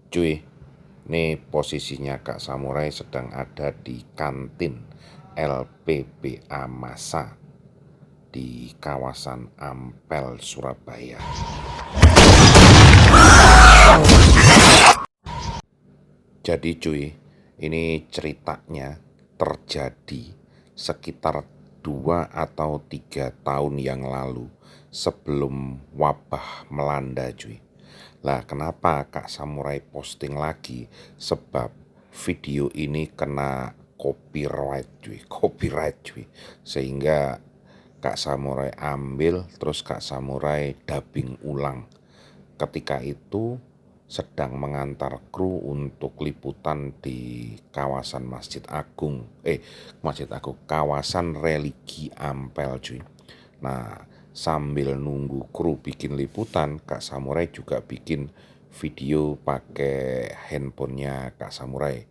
Cuy, ini posisinya Kak Samurai sedang ada di kantin LPBA Massa di kawasan Ampel, Surabaya. Jadi cuy, ini ceritanya terjadi sekitar 2 atau 3 tahun yang lalu sebelum wabah melanda cuy. Lah kenapa Kak Samurai posting lagi? Sebab video ini kena copyright cuy, copyright cuy. Sehingga Kak Samurai ambil terus Kak Samurai dubbing ulang. Ketika itu sedang mengantar kru untuk liputan di kawasan Masjid Agung, kawasan religi Ampel cuy. Nah, sambil nunggu kru bikin liputan, Kak Samurai juga bikin video pakai handphonenya Kak Samurai.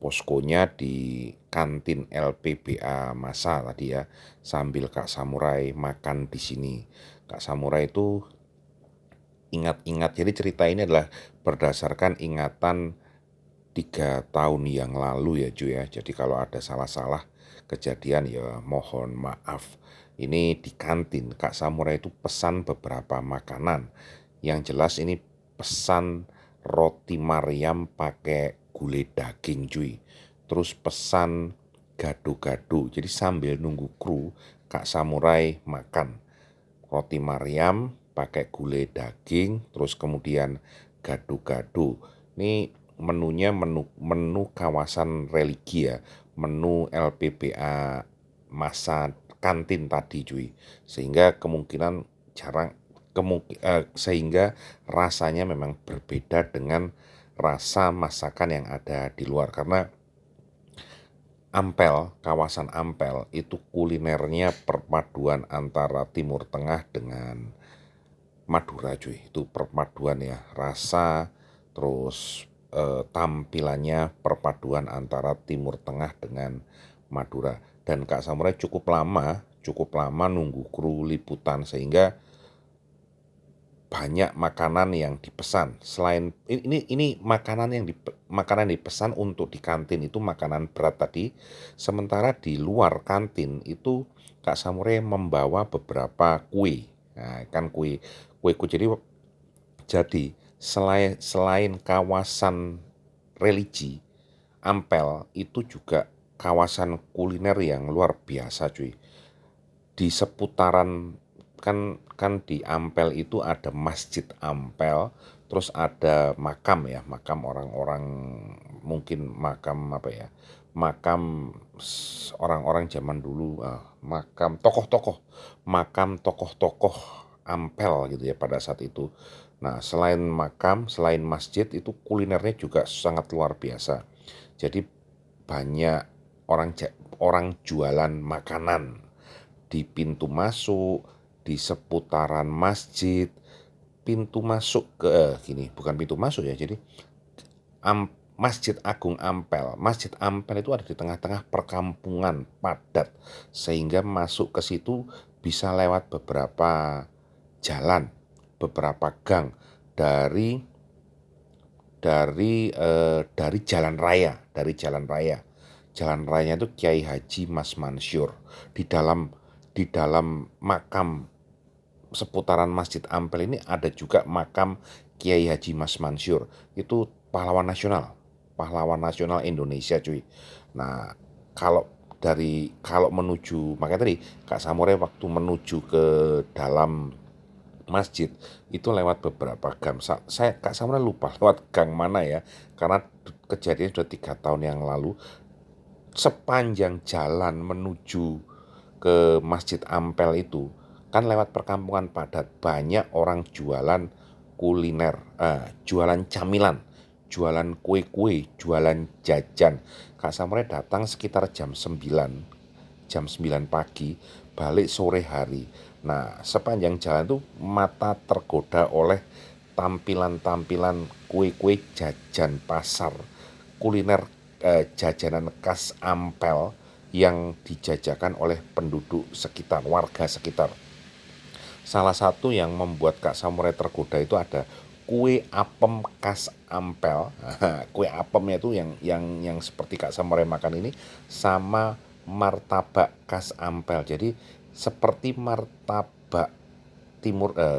Poskonya di kantin LPBA Massa tadi ya, sambil Kak Samurai makan di sini. Kak Samurai itu ingat-ingat, jadi cerita ini adalah berdasarkan ingatan 3 tahun yang lalu ya cuy ya. Jadi kalau ada salah-salah kejadian ya mohon maaf. Ini di kantin Kak Samurai itu pesan beberapa makanan. Yang jelas ini pesan roti Mariam pakai gulai daging cuy. Terus pesan gado-gado. Jadi sambil nunggu kru Kak Samurai makan roti Mariam pakai gulai daging, terus kemudian gado-gado. Ini menunya menu kawasan religi ya, menu LPBA masa kantin tadi cuy. Sehingga kemungkinan sehingga rasanya memang berbeda dengan rasa masakan yang ada di luar, karena Ampel, kawasan Ampel itu kulinernya perpaduan antara Timur Tengah dengan Madura cuy. Itu perpaduan ya, rasa terus tampilannya perpaduan antara Timur Tengah dengan Madura. Dan Kak Samurai cukup lama nunggu kru liputan sehingga banyak makanan yang dipesan. Selain ini makanan dipesan untuk di kantin itu makanan berat tadi. Sementara di luar kantin itu Kak Samurai membawa beberapa kue. Nah, kan kue jadi selain kawasan religi, Ampel itu juga kawasan kuliner yang luar biasa cuy. Di seputaran kan di Ampel itu ada Masjid Ampel, terus ada makam ya, makam orang-orang, mungkin makam apa ya, makam orang-orang zaman dulu, makam tokoh-tokoh Ampel gitu ya pada saat itu. Nah, selain makam, selain masjid itu kulinernya juga sangat luar biasa. Jadi banyak orang jualan makanan di pintu masuk, di seputaran masjid, pintu masuk ke gini, bukan pintu masuk ya. Jadi Masjid Agung Ampel. Masjid Ampel itu ada di tengah-tengah perkampungan padat, sehingga masuk ke situ bisa lewat beberapa jalan, beberapa gang dari jalan raya, Jalan rayanya itu Kiai Haji Mas Mansur. Di dalam makam seputaran Masjid Ampel ini ada juga makam Kiai Haji Mas Mansur. Itu pahlawan nasional Indonesia cuy. Nah, kalau menuju, makanya tadi Kak Samurai waktu menuju ke dalam masjid itu lewat beberapa gang. Kak Samurai lupa lewat gang mana ya, karena kejadian sudah 3 tahun yang lalu. Sepanjang jalan menuju ke Masjid Ampel itu kan lewat perkampungan padat, banyak orang jualan kuliner, jualan camilan, jualan kue-kue, jualan jajan. Kak Samurai datang sekitar jam 9 pagi, balik sore hari. Nah, sepanjang jalan itu mata tergoda oleh tampilan-tampilan kue-kue jajan pasar, kuliner, jajanan khas Ampel yang dijajakan oleh penduduk sekitar, warga sekitar. Salah satu yang membuat Kak Samurai tergoda itu ada kue apem khas ampel, kue apemnya itu yang seperti Kak Samurai makan ini sama martabak khas Ampel. Jadi seperti martabak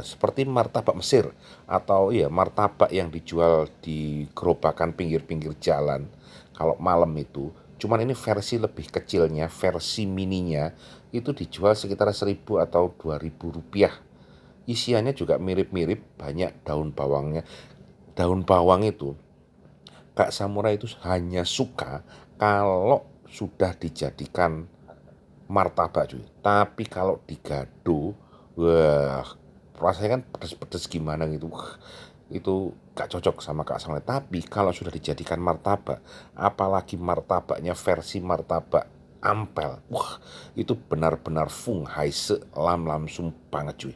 seperti martabak Mesir atau ya martabak yang dijual di gerobakan pinggir-pinggir jalan kalau malam itu. Cuman ini versi lebih kecilnya, versi mininya itu dijual sekitar 1.000 atau 2.000 rupiah. Isiannya juga mirip-mirip, banyak daun bawangnya. Daun bawang itu Kak Samurai itu hanya suka kalau sudah dijadikan martabak cuy. Tapi kalau digado, wah rasanya kan pedes-pedes gimana gitu. Itu gak cocok sama Kak Samurai. Tapi kalau sudah dijadikan martabak, apalagi martabaknya versi martabak Ampel, wah itu benar-benar Fung Hai Se Lam Lam Sum banget cuy.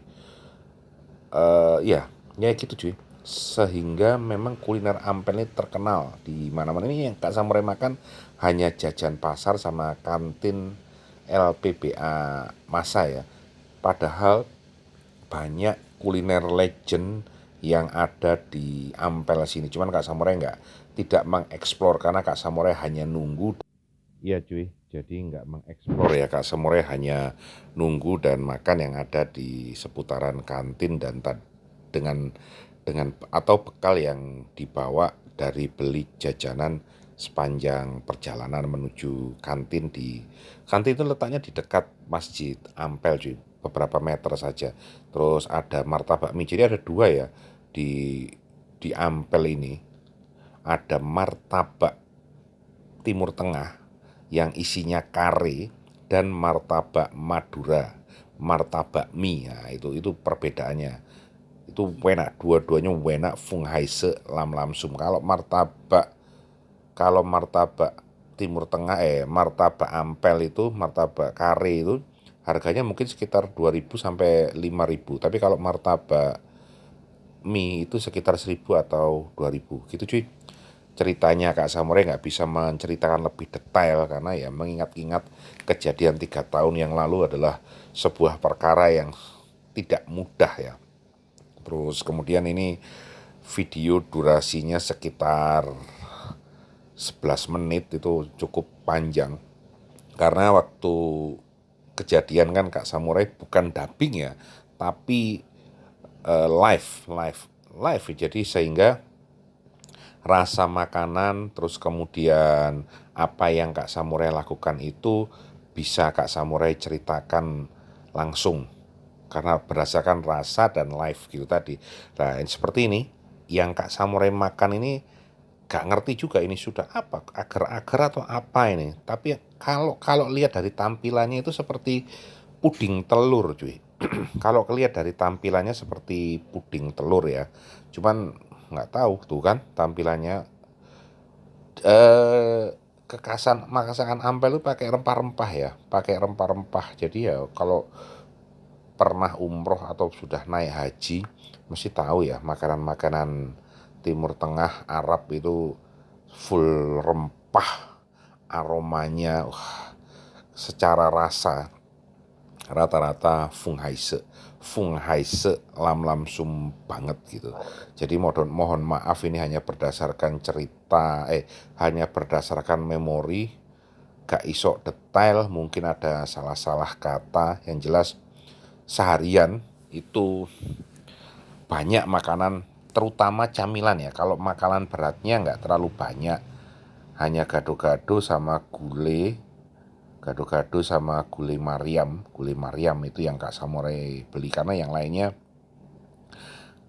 Ya, ya gitu cuy. Sehingga memang kuliner Ampel ini terkenal di mana-mana. Ini yang Kak Samurai makan hanya jajan pasar sama kantin LPBA Masa ya. Padahal banyak kuliner legend yang ada di Ampel sini. Cuman Kak Samurai nggak tidak mengeksplor karena Kak Samurai hanya nunggu. Iya cuy, jadi nggak mengeksplor ya Kak Samurai hanya nunggu dan makan yang ada di seputaran kantin dan dengan atau bekal yang dibawa dari beli jajanan sepanjang perjalanan menuju kantin. Di kantin itu letaknya di dekat Masjid Ampel cuy, beberapa meter saja. Terus ada martabak mie, jadi ada dua ya di Ampel ini. Ada martabak Timur Tengah yang isinya kare dan martabak Madura, martabak mie. Nah, itu perbedaannya. Itu enak, dua-duanya enak, Fung Hai Se Lam Lam Sum. Kalau martabak Timur Tengah martabak Ampel itu, martabak kare itu harganya mungkin sekitar 2.000 sampai 5.000. Tapi kalau martabak mie itu sekitar 1.000 atau 2.000 gitu cuy. Ceritanya Kak Samurai nggak bisa menceritakan lebih detail karena ya mengingat-ingat kejadian 3 tahun yang lalu adalah sebuah perkara yang tidak mudah ya. Terus kemudian ini video durasinya sekitar 11 menit, itu cukup panjang. Karena waktu kejadian kan Kak Samurai bukan dubbing ya, tapi live. Jadi sehingga rasa makanan terus kemudian apa yang Kak Samurai lakukan itu bisa Kak Samurai ceritakan langsung karena berdasarkan rasa dan live gitu tadi. Nah, seperti ini yang Kak Samurai makan ini gak ngerti juga ini sudah apa, agar-agar atau apa ini. Tapi kalau kalau lihat dari tampilannya itu seperti puding telur cuy. Kalau lihat dari tampilannya seperti puding telur ya. Cuman nggak tahu tuh kan tampilannya eh kekasan masakan Ampel itu pakai rempah-rempah ya, pakai rempah-rempah. Jadi ya kalau pernah umroh atau sudah naik haji mesti tahu ya makanan-makanan Timur Tengah Arab itu full rempah, aromanya secara rasa rata-rata Fung Hai Se Lam Lam Sum banget gitu. Jadi mohon maaf ini hanya berdasarkan cerita hanya berdasarkan memori, gak iso detail, mungkin ada salah-salah kata. Yang jelas seharian itu banyak makanan, terutama camilan ya. Kalau makanan beratnya nggak terlalu banyak, hanya gado-gado sama gulai Mariam itu yang Kak Samurai beli. Karena yang lainnya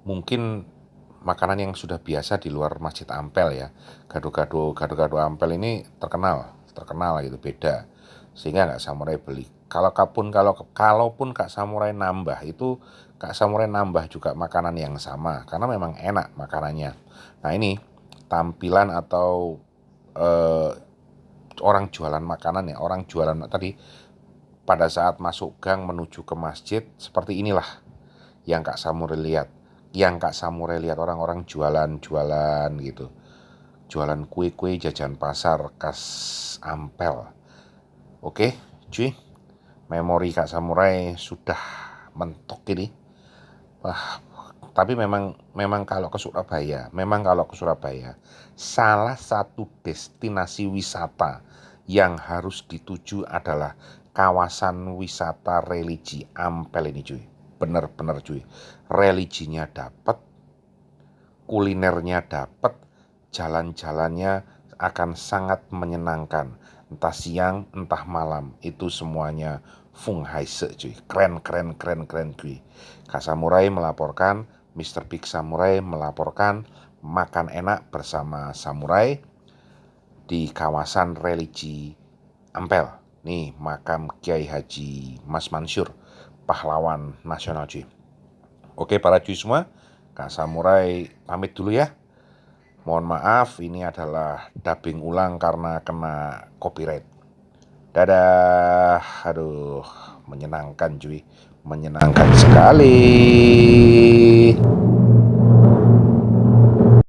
mungkin makanan yang sudah biasa di luar Masjid Ampel ya. Gado-gado Ampel ini terkenal gitu, beda, sehingga Kak Samurai beli. Kalaupun Kak Samurai nambah itu, Kak Samurai nambah juga makanan yang sama karena memang enak makanannya. Nah ini tampilan atau eh, orang jualan makanan ya, orang jualan tadi pada saat masuk gang menuju ke masjid seperti inilah yang Kak Samurai lihat. Yang Kak Samurai lihat orang-orang jualan-jualan gitu. Jualan kue-kue jajan pasar khas Ampel. Oke, cuy. Memori Kak Samurai sudah mentok ini. Wah, Tapi memang kalau ke Surabaya, salah satu destinasi wisata yang harus dituju adalah kawasan wisata religi Ampel ini cuy. Bener-bener cuy. Religinya dapet, kulinernya dapet, jalan-jalannya akan sangat menyenangkan. Entah siang, entah malam, itu semuanya Fung Haise cuy. Keren cuy. Kak Samurai melaporkan, Mr. Big Samurai melaporkan makan enak bersama Samurai di kawasan religi Ampel. Nih makam Kiai Haji Mas Mansur, pahlawan nasional cuy. Oke para cuy semua, Kak Samurai pamit dulu ya. Mohon maaf, ini adalah dubbing ulang karena kena copyright. Dadah, aduh, menyenangkan cuy, menyenangkan sekali.